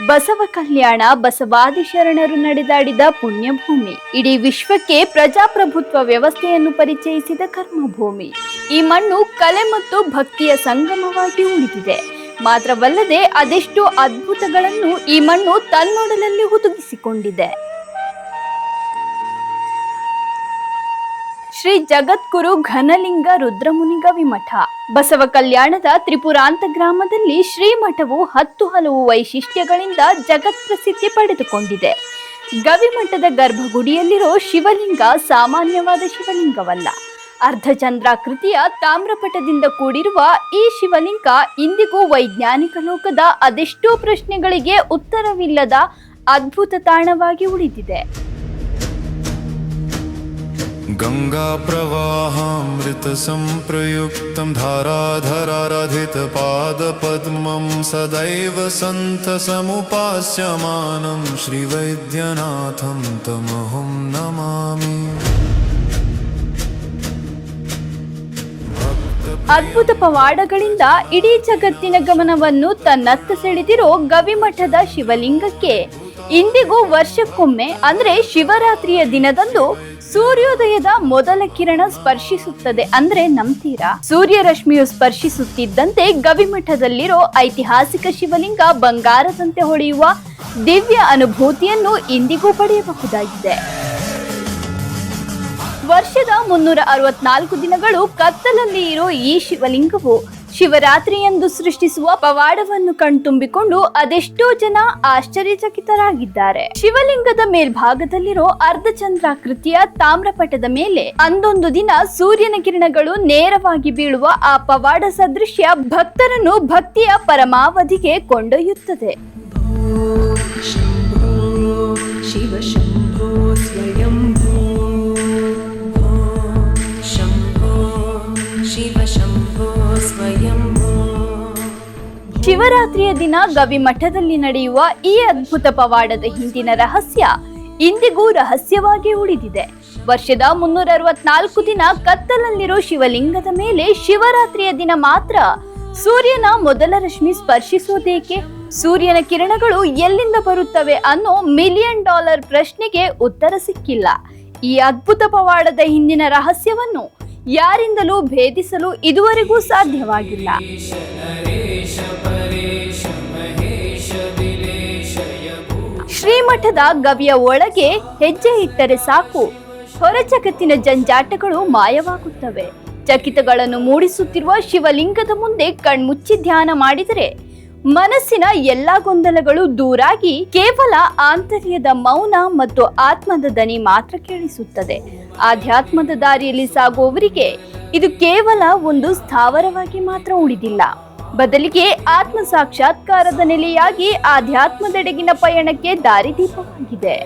ಬಸವ ಕಲ್ಯಾಣ ಬಸವಾದಿ ಶರಣರು ನಡೆದಾಡಿದ ಪುಣ್ಯಭೂಮಿ. ಇಡೀ ವಿಶ್ವಕ್ಕೆ ಪ್ರಜಾಪ್ರಭುತ್ವ ವ್ಯವಸ್ಥೆಯನ್ನು ಪರಿಚಯಿಸಿದ ಕರ್ಮಭೂಮಿ. ಈ ಮಣ್ಣು ಕಲೆ ಮತ್ತು ಭಕ್ತಿಯ ಸಂಗಮವಾಗಿ ಉಳಿದಿದೆ. ಮಾತ್ರವಲ್ಲದೆ ಅದೆಷ್ಟೋ ಅದ್ಭುತಗಳನ್ನು ಈ ಮಣ್ಣು ತನ್ನೊಡಲಲ್ಲಿ ಹುದುಗಿಸಿಕೊಂಡಿದೆ. ಶ್ರೀ ಜಗದ್ಗುರು ಘನಲಿಂಗ ರುದ್ರಮುನಿ ಗವಿಮಠ. ಬಸವ ಕಲ್ಯಾಣದ ತ್ರಿಪುರಾಂತ ಗ್ರಾಮದಲ್ಲಿ ಶ್ರೀಮಠವು 10 ಹಲವು ವೈಶಿಷ್ಟ್ಯಗಳಿಂದ ಜಗತ್ಪ್ರಸಿದ್ಧಿ ಪಡೆದುಕೊಂಡಿದೆ. ಗವಿಮಠದ ಗರ್ಭಗುಡಿಯಲ್ಲಿರೋ ಶಿವಲಿಂಗ ಸಾಮಾನ್ಯವಾದ ಶಿವಲಿಂಗವಲ್ಲ. ಅರ್ಧಚಂದ್ರಾಕೃತಿಯ ತಾಮ್ರಪಟದಿಂದ ಕೂಡಿರುವ ಈ ಶಿವಲಿಂಗ ಇಂದಿಗೂ ವೈಜ್ಞಾನಿಕ ಲೋಕದ ಅದೆಷ್ಟೋ ಪ್ರಶ್ನೆಗಳಿಗೆ ಉತ್ತರವಿಲ್ಲದ ಅದ್ಭುತ ತಾಣವಾಗಿ ಉಳಿದಿದೆ. ಗಂಗಾ ಪ್ರವಾಹಾಮೃತ ಸಂಪ್ರಯುಕ್ತಂ ಧಾರಾಧರಾರಾಧಿತ ಪಾದ ಪದ್ಮಂ ಸದೈವ ಸಂತ ಸಮುಪಾಸ್ಯಮಾನಂ ಶ್ರೀ ವೈದ್ಯನಾಥಂ ತಮಹಂ ನಮಾಮಿ. ಅದ್ಭುತ ಪವಾಡಗಳಿಂದ ಇಡೀ ಜಗತ್ತಿನ ಗಮನವನ್ನು ತನ್ನತ್ತ ಸೆಳೆದಿರೋ ಗವಿಮಠದ ಶಿವಲಿಂಗಕ್ಕೆ ಇಂದಿಗೂ ವರ್ಷಕ್ಕೊಮ್ಮೆ ಅಂದ್ರೆ ಶಿವರಾತ್ರಿಯ ದಿನದಂದು ಸೂರ್ಯೋದಯದ ಮೊದಲ ಕಿರಣ ಸ್ಪರ್ಶಿಸುತ್ತದೆ ಅಂದ್ರೆ ನಂಬ್ತೀರಾ? ಸೂರ್ಯರಶ್ಮಿಯು ಸ್ಪರ್ಶಿಸುತ್ತಿದ್ದಂತೆ ಗವಿಮಠದಲ್ಲಿರೋ ಐತಿಹಾಸಿಕ ಶಿವಲಿಂಗ ಬಂಗಾರದಂತೆ ಹೊಳೆಯುವ ದಿವ್ಯ ಅನುಭೂತಿಯನ್ನು ಇಂದಿಗೂ ಪಡೆಯಬಹುದಾಗಿದೆ. ವರ್ಷದ 364 ದಿನಗಳು ಕತ್ತಲಲ್ಲಿ ಇರೋ ಈ ಶಿವಲಿಂಗವು ಶಿವರಾತ್ರಿಯಂದು ಸೃಷ್ಟಿಸುವ ಪವಾಡವನ್ನು ಕಣ್ತುಂಬಿಕೊಂಡು ಅದೆಷ್ಟೋ ಜನ ಆಶ್ಚರ್ಯಚಕಿತರಾಗಿದ್ದಾರೆ. ಶಿವಲಿಂಗದ ಮೇಲ್ಭಾಗದಲ್ಲಿರೋ ಅರ್ಧಚಂದ್ರಾಕೃತಿಯ ತಾಮ್ರಪಟದ ಮೇಲೆ ಅಂದೊಂದು ದಿನ ಸೂರ್ಯನ ಕಿರಣಗಳು ನೇರವಾಗಿ ಬೀಳುವ ಆ ಪವಾಡ ಸದೃಶ್ಯ ಭಕ್ತರನ್ನು ಭಕ್ತಿಯ ಪರಮಾವಧಿಗೆ ಕೊಂಡೊಯ್ಯುತ್ತದೆ. ಶಿವರಾತ್ರಿಯ ದಿನ ಗವಿಮಠದಲ್ಲಿ ನಡೆಯುವ ಈ ಅದ್ಭುತ ಪವಾಡದ ಹಿಂದಿನ ರಹಸ್ಯ ಇಂದಿಗೂ ರಹಸ್ಯವಾಗಿ ಉಳಿದಿದೆ. ವರ್ಷದ 364 ದಿನ ಕತ್ತಲಲ್ಲಿರೋ ಶಿವಲಿಂಗದ ಮೇಲೆ ಶಿವರಾತ್ರಿಯ ದಿನ ಮಾತ್ರ ಸೂರ್ಯನ ಮೊದಲ ರಶ್ಮಿ ಸ್ಪರ್ಶಿಸೋದೇಕೆ? ಸೂರ್ಯನ ಕಿರಣಗಳು ಎಲ್ಲಿಂದ ಬರುತ್ತವೆ ಅನ್ನೋ $1 ಮಿಲಿಯನ್ ಪ್ರಶ್ನೆಗೆ ಉತ್ತರ ಸಿಕ್ಕಿಲ್ಲ. ಈ ಅದ್ಭುತ ಪವಾಡದ ಹಿಂದಿನ ರಹಸ್ಯವನ್ನು ಯಾರಿಂದಲೂ ಭೇದಿಸಲು ಇದುವರೆಗೂ ಸಾಧ್ಯವಾಗಿಲ್ಲ. ಶ್ರೀಮಠದ ಗವಿಯ ಒಳಗೆ ಹೆಜ್ಜೆ ಇಟ್ಟರೆ ಸಾಕು, ಹೊರ ಜಗತ್ತಿನ ಜಂಜಾಟಗಳು ಮಾಯವಾಗುತ್ತವೆ. ಚಕಿತಗಳನ್ನು ಮೂಡಿಸುತ್ತಿರುವ ಶಿವಲಿಂಗದ ಮುಂದೆ ಕಣ್ಮುಚ್ಚಿ ಧ್ಯಾನ ಮಾಡಿದರೆ ಮನಸ್ಸಿನ ಎಲ್ಲಾ ಗೊಂದಲಗಳು ದೂರಾಗಿ ಕೇವಲ ಆಂತರ್ಯದ ಮೌನ ಮತ್ತು ಆತ್ಮದ ದನಿ ಮಾತ್ರ ಕೇಳಿಸುತ್ತದೆ. ಆಧ್ಯಾತ್ಮದ ದಾರಿಯಲ್ಲಿ ಸಾಗುವವರಿಗೆ ಇದು ಕೇವಲ ಒಂದು ಸ್ಥಾವರವಾಗಿ ಮಾತ್ರ ಉಳಿದಿಲ್ಲ, ಬದಲಿಗೆ ಆತ್ಮ ಸಾಕ್ಷಾತ್ಕಾರದ ನೆಲೆಯಾಗಿ ಆಧ್ಯಾತ್ಮದೆಡೆಗಿನ ಪಯಣಕ್ಕೆ ದಾರಿದೀಪವಾಗಿದೆ.